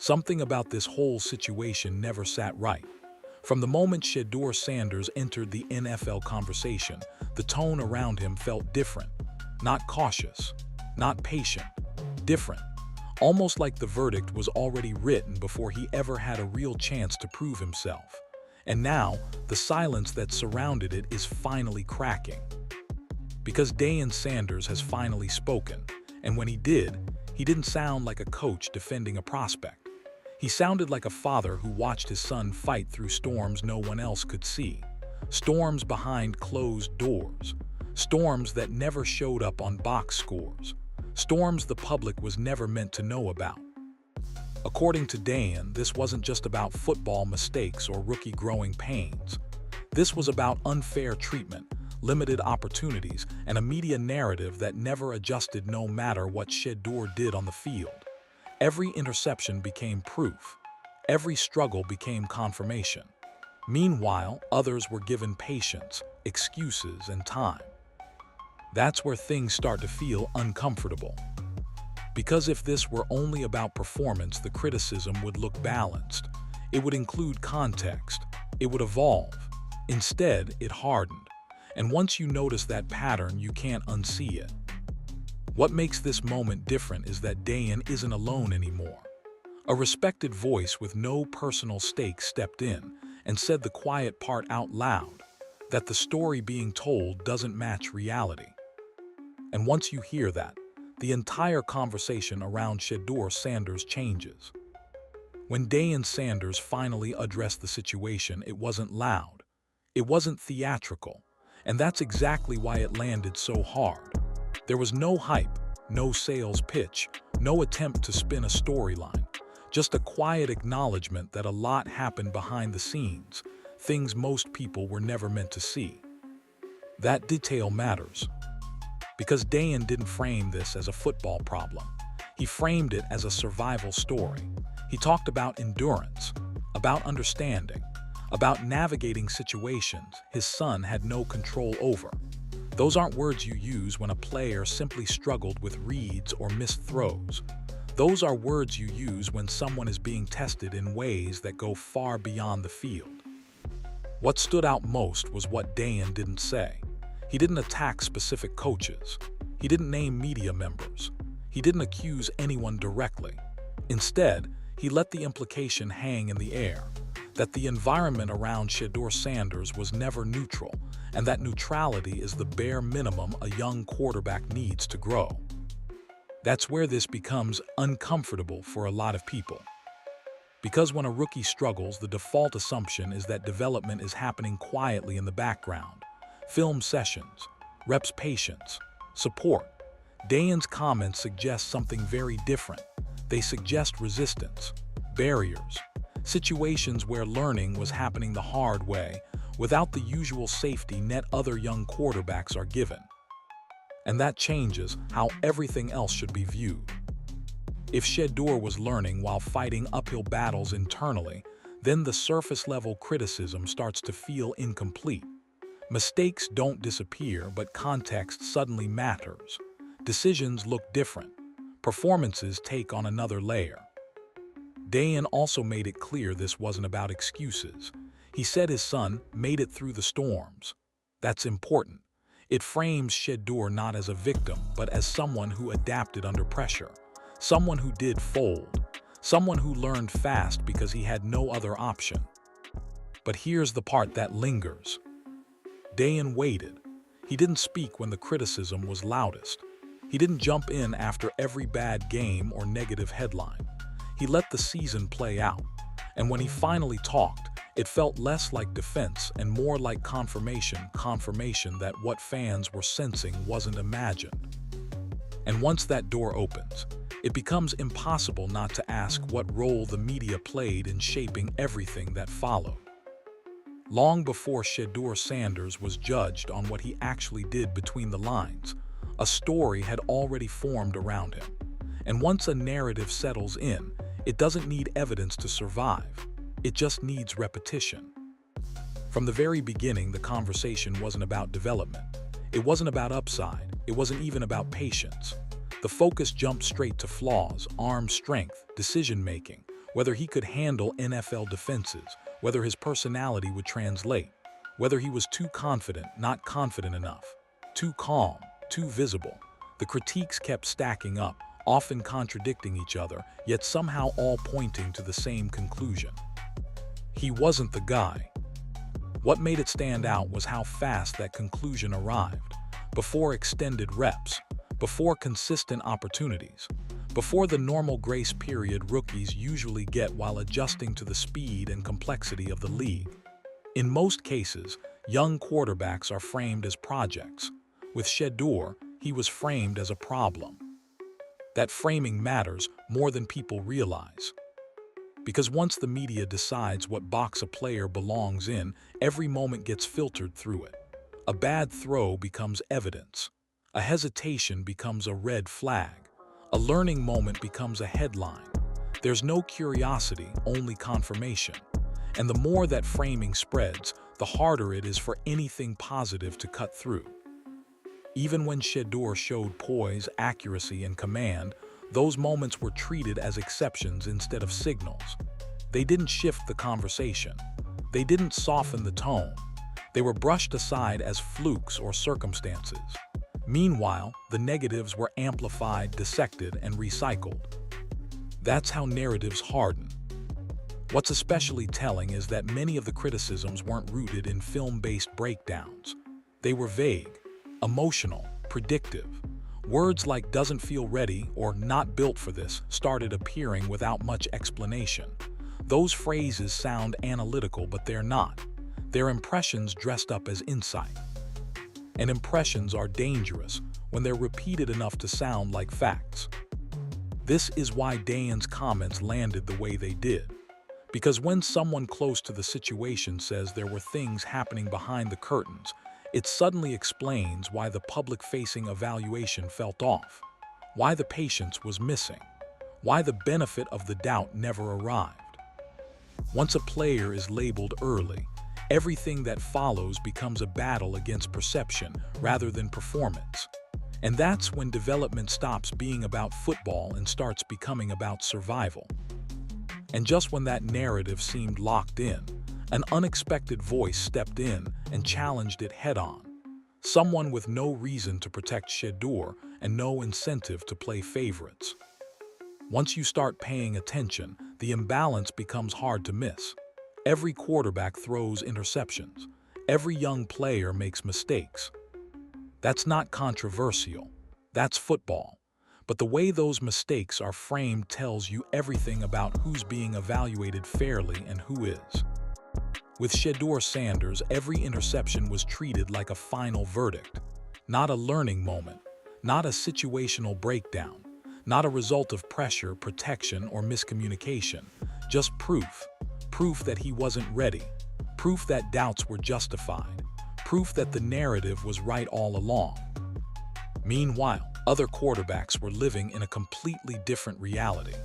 Something about this whole situation never sat right. From the moment Shedeur Sanders entered the NFL conversation, the tone around him felt different. Not cautious, not patient, different. Almost like the verdict was already written before he ever had a real chance to prove himself. And now, the silence that surrounded it is finally cracking. Because Deion Sanders has finally spoken, and when he didn't sound like a coach defending a prospect. He sounded like a father who watched his son fight through storms no one else could see. Storms behind closed doors. Storms that never showed up on box scores. Storms the public was never meant to know about. According to Deion, this wasn't just about football mistakes or rookie growing pains. This was about unfair treatment, limited opportunities, and a media narrative that never adjusted no matter what Shedeur did on the field. Every interception became proof. Every struggle became confirmation. Meanwhile, others were given patience, excuses, and time. That's where things start to feel uncomfortable. Because if this were only about performance, the criticism would look balanced. It would include context. It would evolve. Instead, it hardened. And once you notice that pattern, you can't unsee it. What makes this moment different is that Deion isn't alone anymore. A respected voice with no personal stakes stepped in and said the quiet part out loud, that the story being told doesn't match reality. And once you hear that, the entire conversation around Shedeur Sanders changes. When Deion Sanders finally addressed the situation, it wasn't loud. It wasn't theatrical. And that's exactly why it landed so hard. There was no hype, no sales pitch, no attempt to spin a storyline, just a quiet acknowledgement that a lot happened behind the scenes, things most people were never meant to see. That detail matters. Because Deion didn't frame this as a football problem. He framed it as a survival story. He talked about endurance, about understanding, about navigating situations his son had no control over. Those aren't words you use when a player simply struggled with reads or missed throws. Those are words you use when someone is being tested in ways that go far beyond the field. What stood out most was what Deion didn't say. He didn't attack specific coaches. He didn't name media members. He didn't accuse anyone directly. Instead, he let the implication hang in the air, that the environment around Shedeur Sanders was never neutral, and that neutrality is the bare minimum a young quarterback needs to grow. That's where this becomes uncomfortable for a lot of people. Because when a rookie struggles, the default assumption is that development is happening quietly in the background. Film sessions, reps patience, support. Deion's comments suggest something very different. They suggest resistance, barriers, situations where learning was happening the hard way, without the usual safety net other young quarterbacks are given. And that changes how everything else should be viewed. If Shedeur was learning while fighting uphill battles internally, then the surface-level criticism starts to feel incomplete. Mistakes don't disappear, but context suddenly matters. Decisions look different. Performances take on another layer. Deion also made it clear this wasn't about excuses. He said his son made it through the storms. That's important. It frames Shedeur not as a victim, but as someone who adapted under pressure, someone who did fold, someone who learned fast because he had no other option. But here's the part that lingers. Deion waited. He didn't speak when the criticism was loudest. He didn't jump in after every bad game or negative headline. He let the season play out. And when he finally talked, it felt less like defense and more like confirmation that what fans were sensing wasn't imagined. And once that door opens, it becomes impossible not to ask what role the media played in shaping everything that followed. Long before Shedeur Sanders was judged on what he actually did between the lines, a story had already formed around him. And once a narrative settles in, it doesn't need evidence to survive. It just needs repetition. From the very beginning, the conversation wasn't about development. It wasn't about upside. It wasn't even about patience. The focus jumped straight to flaws, arm strength, decision-making, whether he could handle NFL defenses, whether his personality would translate, whether he was too confident, not confident enough, too calm, too visible. The critiques kept stacking up, often contradicting each other, yet somehow all pointing to the same conclusion. He wasn't the guy. What made it stand out was how fast that conclusion arrived, before extended reps, before consistent opportunities, before the normal grace period rookies usually get while adjusting to the speed and complexity of the league. In most cases, young quarterbacks are framed as projects. With Shedeur, he was framed as a problem. That framing matters more than people realize. Because once the media decides what box a player belongs in, every moment gets filtered through it. A bad throw becomes evidence. A hesitation becomes a red flag. A learning moment becomes a headline. There's no curiosity, only confirmation. And the more that framing spreads, the harder it is for anything positive to cut through. Even when Shedeur showed poise, accuracy, and command, those moments were treated as exceptions instead of signals. They didn't shift the conversation. They didn't soften the tone. They were brushed aside as flukes or circumstances. Meanwhile, the negatives were amplified, dissected, and recycled. That's how narratives harden. What's especially telling is that many of the criticisms weren't rooted in film-based breakdowns. They were vague, emotional, predictive. Words like "doesn't feel ready" or "not built for this" started appearing without much explanation. Those phrases sound analytical, but they're not. They're impressions dressed up as insight. And impressions are dangerous when they're repeated enough to sound like facts. This is why Deion's comments landed the way they did. Because when someone close to the situation says there were things happening behind the curtains, it suddenly explains why the public-facing evaluation felt off, why the patience was missing, why the benefit of the doubt never arrived. Once a player is labeled early, everything that follows becomes a battle against perception rather than performance. And that's when development stops being about football and starts becoming about survival. And just when that narrative seemed locked in, an unexpected voice stepped in and challenged it head-on. Someone with no reason to protect Shedeur and no incentive to play favorites. Once you start paying attention, the imbalance becomes hard to miss. Every quarterback throws interceptions. Every young player makes mistakes. That's not controversial. That's football. But the way those mistakes are framed tells you everything about who's being evaluated fairly and who is. With Shedeur Sanders, every interception was treated like a final verdict, not a learning moment, not a situational breakdown, not a result of pressure, protection, or miscommunication, just proof. Proof that he wasn't ready, proof that doubts were justified, proof that the narrative was right all along. Meanwhile, other quarterbacks were living in a completely different reality.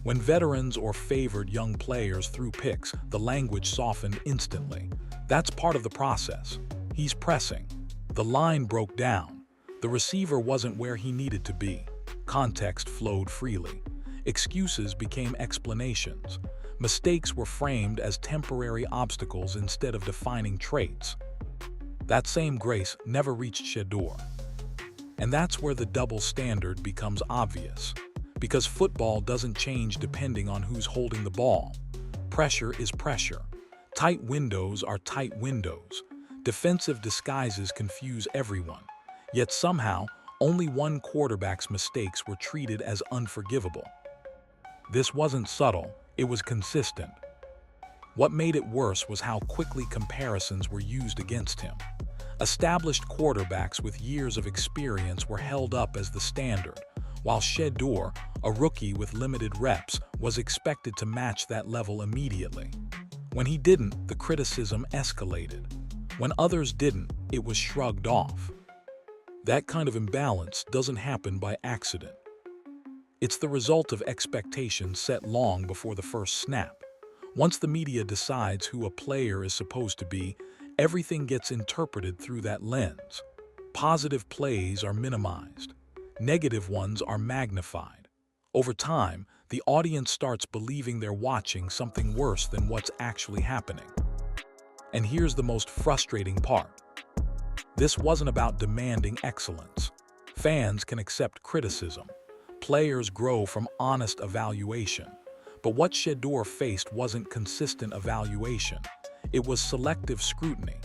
When veterans or favored young players threw picks, the language softened instantly. That's part of the process. He's pressing. The line broke down. The receiver wasn't where he needed to be. Context flowed freely. Excuses became explanations. Mistakes were framed as temporary obstacles instead of defining traits. That same grace never reached Shedeur. And that's where the double standard becomes obvious. Because football doesn't change depending on who's holding the ball. Pressure is pressure. Tight windows are tight windows. Defensive disguises confuse everyone. Yet somehow, only one quarterback's mistakes were treated as unforgivable. This wasn't subtle, it was consistent. What made it worse was how quickly comparisons were used against him. Established quarterbacks with years of experience were held up as the standard, while Shedeur, a rookie with limited reps, was expected to match that level immediately. When he didn't, the criticism escalated. When others didn't, it was shrugged off. That kind of imbalance doesn't happen by accident. It's the result of expectations set long before the first snap. Once the media decides who a player is supposed to be, everything gets interpreted through that lens. Positive plays are minimized. Negative ones are magnified. Over time, the audience starts believing they're watching something worse than what's actually happening. And here's the most frustrating part. This wasn't about demanding excellence. Fans can accept criticism. Players grow from honest evaluation. But what Shedeur faced wasn't consistent evaluation. It was selective scrutiny,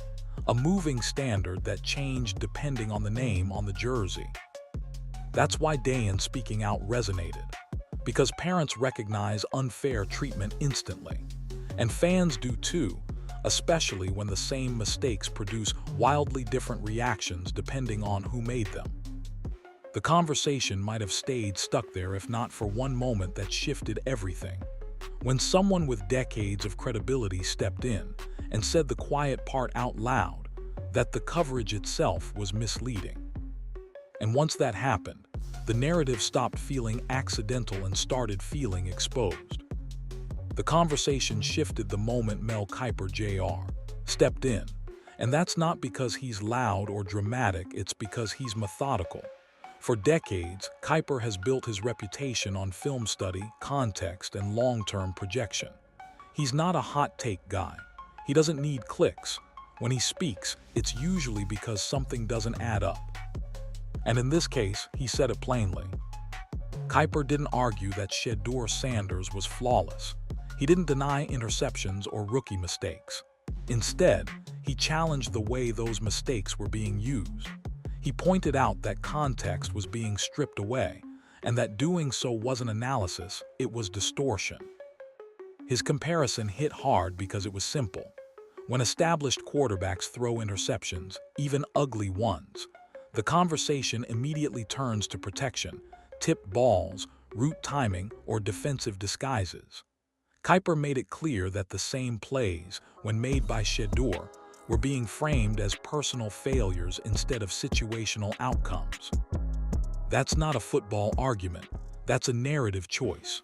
a moving standard that changed depending on the name on the jersey. That's why Deion speaking out resonated. Because parents recognize unfair treatment instantly. And fans do too, especially when the same mistakes produce wildly different reactions depending on who made them. The conversation might have stayed stuck there if not for one moment that shifted everything. When someone with decades of credibility stepped in and said the quiet part out loud, that the coverage itself was misleading. And once that happened, the narrative stopped feeling accidental and started feeling exposed. The conversation shifted the moment Mel Kiper Jr. stepped in, and that's not because he's loud or dramatic, it's because he's methodical. For decades, Kiper has built his reputation on film study, context, and long-term projection. He's not a hot-take guy. He doesn't need clicks. When he speaks, it's usually because something doesn't add up. And in this case, he said it plainly. Kiper didn't argue that Shedeur Sanders was flawless. He didn't deny interceptions or rookie mistakes. Instead, he challenged the way those mistakes were being used. He pointed out that context was being stripped away, and that doing so wasn't analysis, it was distortion. His comparison hit hard because it was simple. When established quarterbacks throw interceptions, even ugly ones, the conversation immediately turns to protection, tipped balls, route timing, or defensive disguises. Kiper made it clear that the same plays, when made by Shedeur, were being framed as personal failures instead of situational outcomes. That's not a football argument, that's a narrative choice.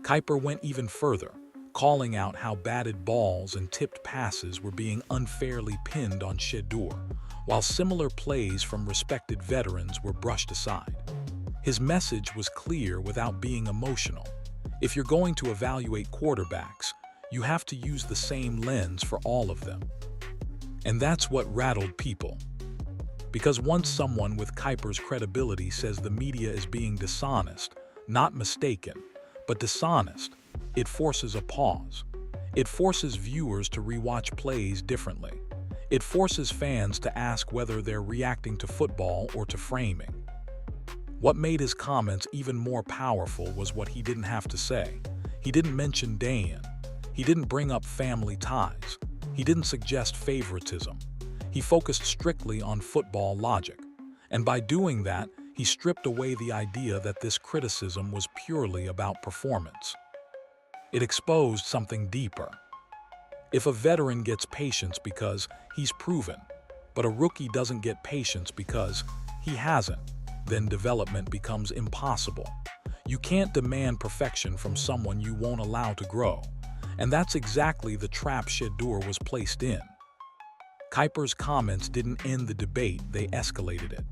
Kiper went even further, calling out how batted balls and tipped passes were being unfairly pinned on Shedeur, while similar plays from respected veterans were brushed aside. His message was clear without being emotional. If you're going to evaluate quarterbacks, you have to use the same lens for all of them. And that's what rattled people. Because once someone with Kiper's credibility says the media is being dishonest, not mistaken, but dishonest, it forces a pause. It forces viewers to rewatch plays differently. It forces fans to ask whether they're reacting to football or to framing. What made his comments even more powerful was what he didn't have to say. He didn't mention Deion. He didn't bring up family ties. He didn't suggest favoritism. He focused strictly on football logic. And by doing that, he stripped away the idea that this criticism was purely about performance. It exposed something deeper. If a veteran gets patience because he's proven, but a rookie doesn't get patience because he hasn't, then development becomes impossible. You can't demand perfection from someone you won't allow to grow. And that's exactly the trap Shedeur was placed in. Kiper's comments didn't end the debate, they escalated it.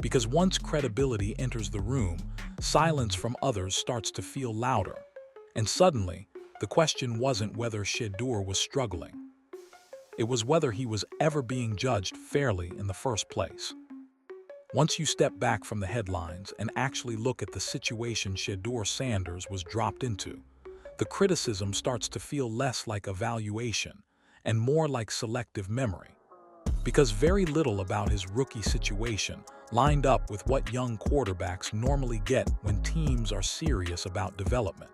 Because once credibility enters the room, silence from others starts to feel louder. And suddenly, the question wasn't whether Shedeur was struggling. It was whether he was ever being judged fairly in the first place. Once you step back from the headlines and actually look at the situation Shedeur Sanders was dropped into, the criticism starts to feel less like evaluation and more like selective memory. Because very little about his rookie situation lined up with what young quarterbacks normally get when teams are serious about development.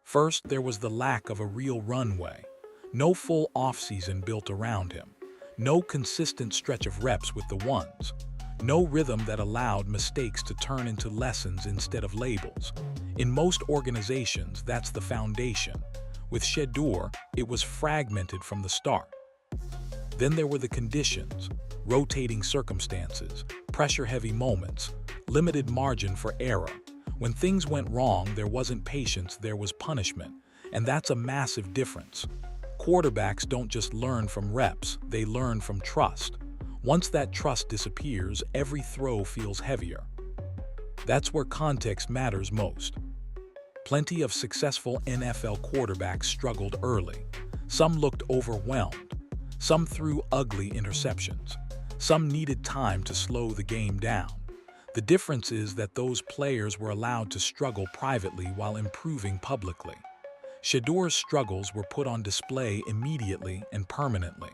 First, there was the lack of a real runway. No full offseason built around him. No consistent stretch of reps with the ones. No rhythm that allowed mistakes to turn into lessons instead of labels. In most organizations, that's the foundation. With Shedeur, it was fragmented from the start. Then there were the conditions, rotating circumstances, pressure-heavy moments, limited margin for error. When things went wrong, there wasn't patience, there was punishment. And that's a massive difference. Quarterbacks don't just learn from reps, they learn from trust. Once that trust disappears, every throw feels heavier. That's where context matters most. Plenty of successful NFL quarterbacks struggled early. Some looked overwhelmed. Some threw ugly interceptions. Some needed time to slow the game down. The difference is that those players were allowed to struggle privately while improving publicly. Shedeur's struggles were put on display immediately and permanently.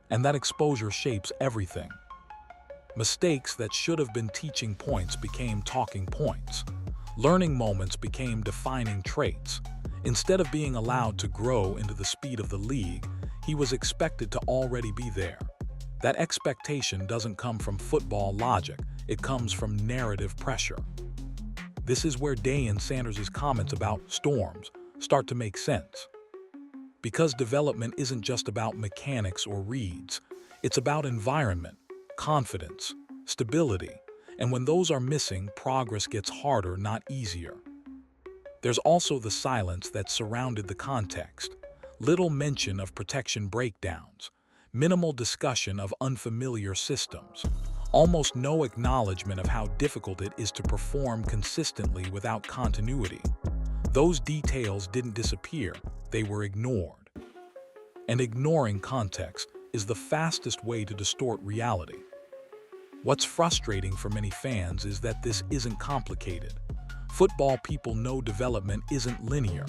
And that exposure shapes everything. Mistakes that should have been teaching points became talking points. Learning moments became defining traits. Instead of being allowed to grow into the speed of the league, he was expected to already be there. That expectation doesn't come from football logic, it comes from narrative pressure. This is where Deion Sanders' comments about storms start to make sense. Because development isn't just about mechanics or reads, it's about environment, confidence, stability, and when those are missing, progress gets harder, not easier. There's also the silence that surrounded the context. Little mention of protection breakdowns, minimal discussion of unfamiliar systems, almost no acknowledgement of how difficult it is to perform consistently without continuity. Those details didn't disappear, they were ignored. And ignoring context is the fastest way to distort reality. What's frustrating for many fans is that this isn't complicated. Football people know development isn't linear.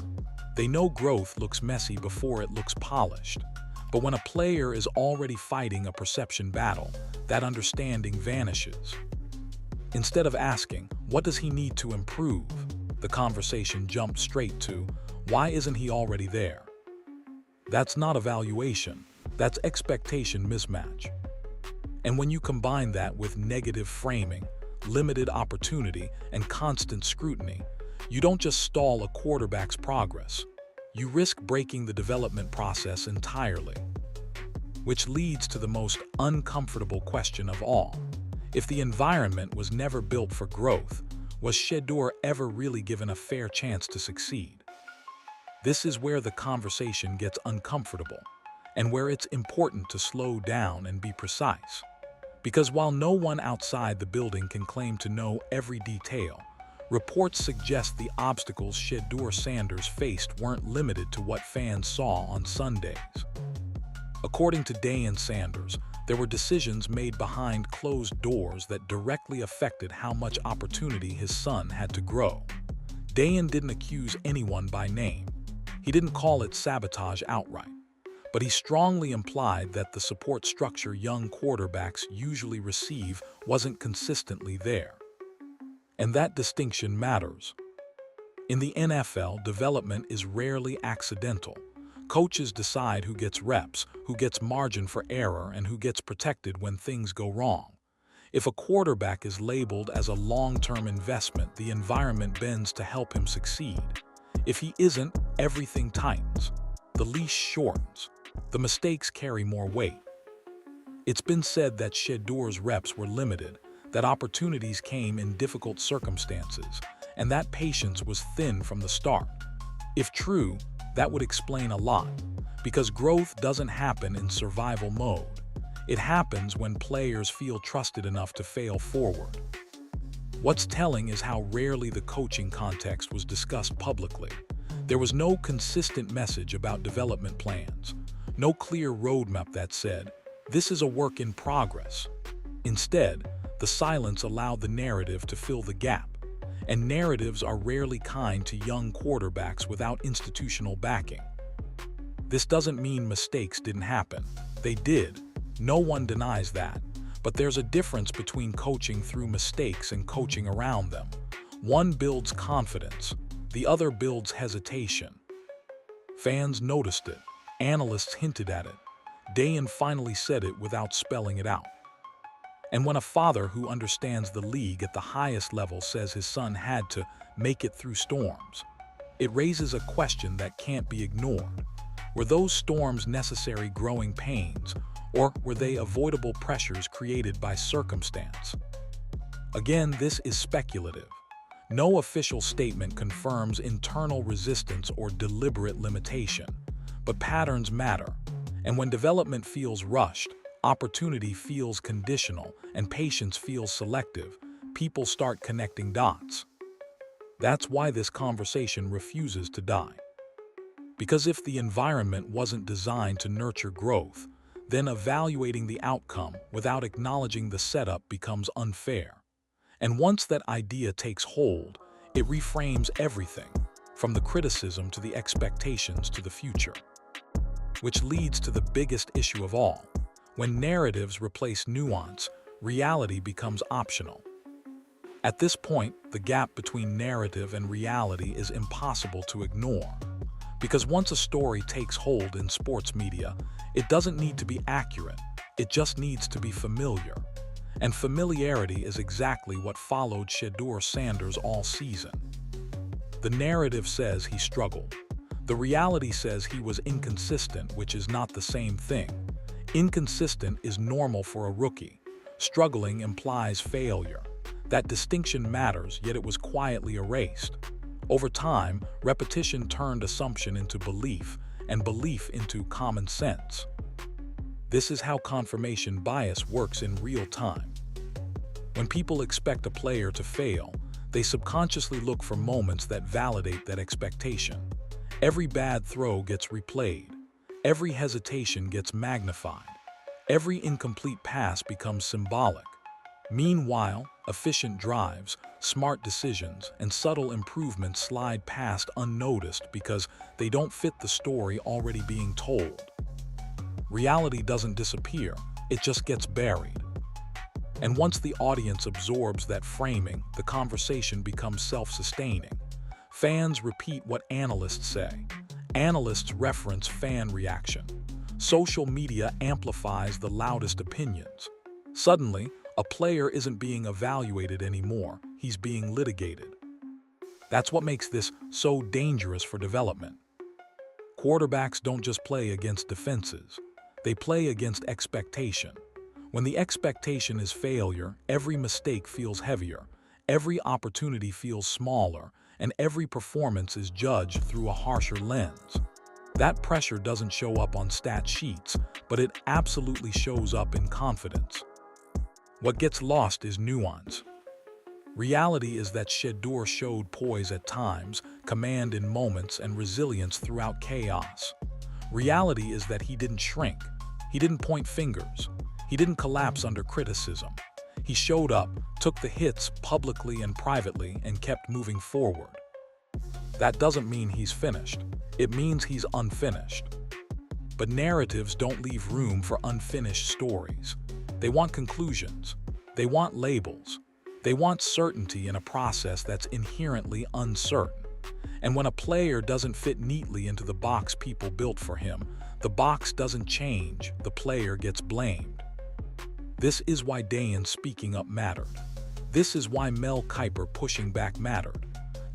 They know growth looks messy before it looks polished. But when a player is already fighting a perception battle, that understanding vanishes. Instead of asking, what does he need to improve? The conversation jumped straight to, why isn't he already there? That's not evaluation, that's expectation mismatch. And when you combine that with negative framing, limited opportunity, and constant scrutiny, you don't just stall a quarterback's progress, you risk breaking the development process entirely. Which leads to the most uncomfortable question of all. If the environment was never built for growth, was Shedeur ever really given a fair chance to succeed? This is where the conversation gets uncomfortable, and where it's important to slow down and be precise. Because while no one outside the building can claim to know every detail, reports suggest the obstacles Shedeur Sanders faced weren't limited to what fans saw on Sundays. According to Deion Sanders, there were decisions made behind closed doors that directly affected how much opportunity his son had to grow. Deion didn't accuse anyone by name. He didn't call it sabotage outright. But he strongly implied that the support structure young quarterbacks usually receive wasn't consistently there. And that distinction matters. In the NFL, development is rarely accidental. Coaches decide who gets reps, who gets margin for error, and who gets protected when things go wrong. If a quarterback is labeled as a long-term investment, the environment bends to help him succeed. If he isn't, everything tightens. The leash shortens. The mistakes carry more weight. It's been said that Shedeur's reps were limited, that opportunities came in difficult circumstances, and that patience was thin from the start. If true, that would explain a lot, because growth doesn't happen in survival mode. It happens when players feel trusted enough to fail forward. What's telling is how rarely the coaching context was discussed publicly. There was no consistent message about development plans, no clear roadmap that said, this is a work in progress. Instead, the silence allowed the narrative to fill the gap, and narratives are rarely kind to young quarterbacks without institutional backing. This doesn't mean mistakes didn't happen. They did. No one denies that. But there's a difference between coaching through mistakes and coaching around them. One builds confidence, the other builds hesitation. Fans noticed it. Analysts hinted at it. Deion finally said it without spelling it out. And when a father who understands the league at the highest level says his son had to make it through storms, it raises a question that can't be ignored. Were those storms necessary growing pains, or were they avoidable pressures created by circumstance? Again, this is speculative. No official statement confirms internal resistance or deliberate limitation, but patterns matter. And when development feels rushed, opportunity feels conditional, and patience feels selective, people start connecting dots. That's why this conversation refuses to die. Because if the environment wasn't designed to nurture growth, then evaluating the outcome without acknowledging the setup becomes unfair. And once that idea takes hold, it reframes everything, from the criticism to the expectations to the future. Which leads to the biggest issue of all. When narratives replace nuance, reality becomes optional. At this point, the gap between narrative and reality is impossible to ignore. Because once a story takes hold in sports media, it doesn't need to be accurate, it just needs to be familiar. And familiarity is exactly what followed Shedeur Sanders all season. The narrative says he struggled. The reality says he was inconsistent, which is not the same thing. Inconsistent is normal for a rookie. Struggling implies failure. That distinction matters, yet it was quietly erased. Over time, repetition turned assumption into belief, and belief into common sense. This is how confirmation bias works in real time. When people expect a player to fail, they subconsciously look for moments that validate that expectation. Every bad throw gets replayed. Every hesitation gets magnified. Every incomplete pass becomes symbolic. Meanwhile, efficient drives, smart decisions, and subtle improvements slide past unnoticed because they don't fit the story already being told. Reality doesn't disappear, it just gets buried. And once the audience absorbs that framing, the conversation becomes self-sustaining. Fans repeat what analysts say. Analysts reference fan reaction. Social media amplifies the loudest opinions. Suddenly, a player isn't being evaluated anymore, he's being litigated. That's what makes this so dangerous for development. Quarterbacks don't just play against defenses, they play against expectation. When the expectation is failure, every mistake feels heavier, every opportunity feels smaller, and every performance is judged through a harsher lens. That pressure doesn't show up on stat sheets, but it absolutely shows up in confidence. What gets lost is nuance. Reality is that Shedeur showed poise at times, command in moments, and resilience throughout chaos. Reality is that he didn't shrink. He didn't point fingers. He didn't collapse under criticism. He showed up, took the hits publicly and privately, and kept moving forward. That doesn't mean he's finished. It means he's unfinished. But narratives don't leave room for unfinished stories. They want conclusions. They want labels. They want certainty in a process that's inherently uncertain. And when a player doesn't fit neatly into the box people built for him, the box doesn't change, the player gets blamed. This is why Deion speaking up mattered. This is why Mel Kiper pushing back mattered.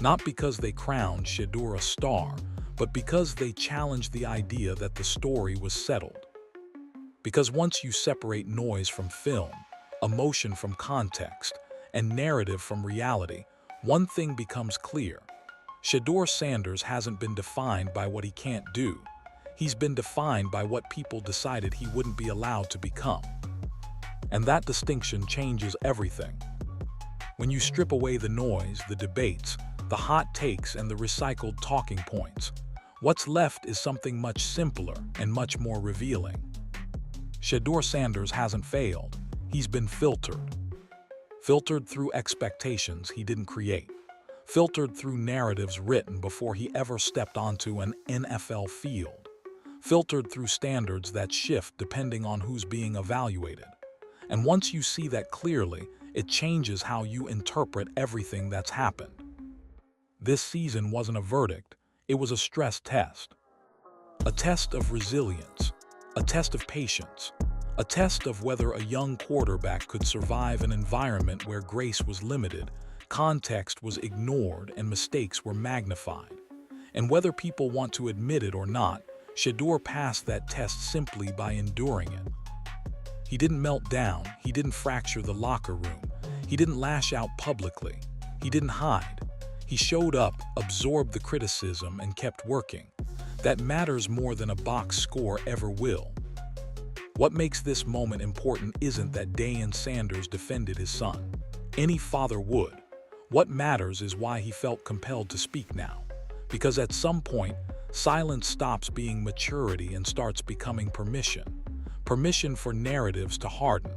Not because they crowned Shedeur a star, but because they challenged the idea that the story was settled. Because once you separate noise from film, emotion from context, and narrative from reality, one thing becomes clear. Shedeur Sanders hasn't been defined by what he can't do. He's been defined by what people decided he wouldn't be allowed to become. And that distinction changes everything. When you strip away the noise, the debates, the hot takes, and the recycled talking points, what's left is something much simpler and much more revealing. Shedeur Sanders hasn't failed. He's been filtered. Filtered through expectations he didn't create. Filtered through narratives written before he ever stepped onto an NFL field. Filtered through standards that shift depending on who's being evaluated. And once you see that clearly, it changes how you interpret everything that's happened. This season wasn't a verdict, it was a stress test. A test of resilience, a test of patience, a test of whether a young quarterback could survive an environment where grace was limited, context was ignored, and mistakes were magnified. And whether people want to admit it or not, Shedeur passed that test simply by enduring it. He didn't melt down, he didn't fracture the locker room, he didn't lash out publicly, he didn't hide. He showed up, absorbed the criticism, and kept working. That matters more than a box score ever will. What makes this moment important isn't that Deion Sanders defended his son. Any father would. What matters is why he felt compelled to speak now. Because at some point, silence stops being maturity and starts becoming permission. Permission for narratives to harden.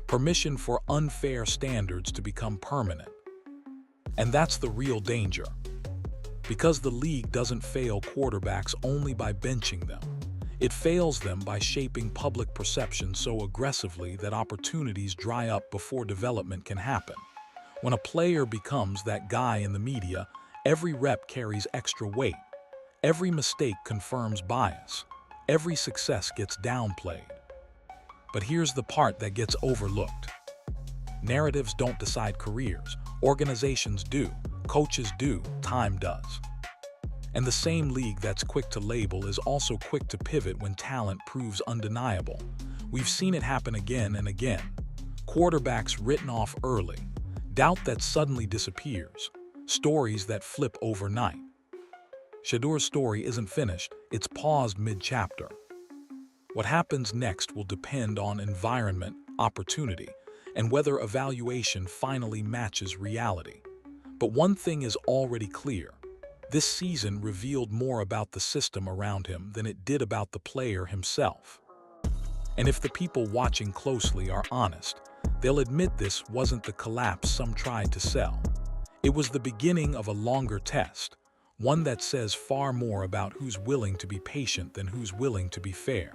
Permission for unfair standards to become permanent. And that's the real danger. Because the league doesn't fail quarterbacks only by benching them. It fails them by shaping public perception so aggressively that opportunities dry up before development can happen. When a player becomes that guy in the media, every rep carries extra weight. Every mistake confirms bias. Every success gets downplayed. But here's the part that gets overlooked. Narratives don't decide careers. Organizations do. Coaches do. Time does. And the same league that's quick to label is also quick to pivot when talent proves undeniable. We've seen it happen again and again. Quarterbacks written off early. Doubt that suddenly disappears. Stories that flip overnight. Shedeur's story isn't finished, it's paused mid-chapter. What happens next will depend on environment, opportunity, and whether evaluation finally matches reality. But one thing is already clear. This season revealed more about the system around him than it did about the player himself. And if the people watching closely are honest, they'll admit this wasn't the collapse some tried to sell. It was the beginning of a longer test, one that says far more about who's willing to be patient than who's willing to be fair.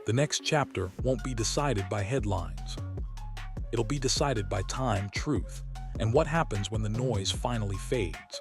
The next chapter won't be decided by headlines. It'll be decided by time, truth, and what happens when the noise finally fades.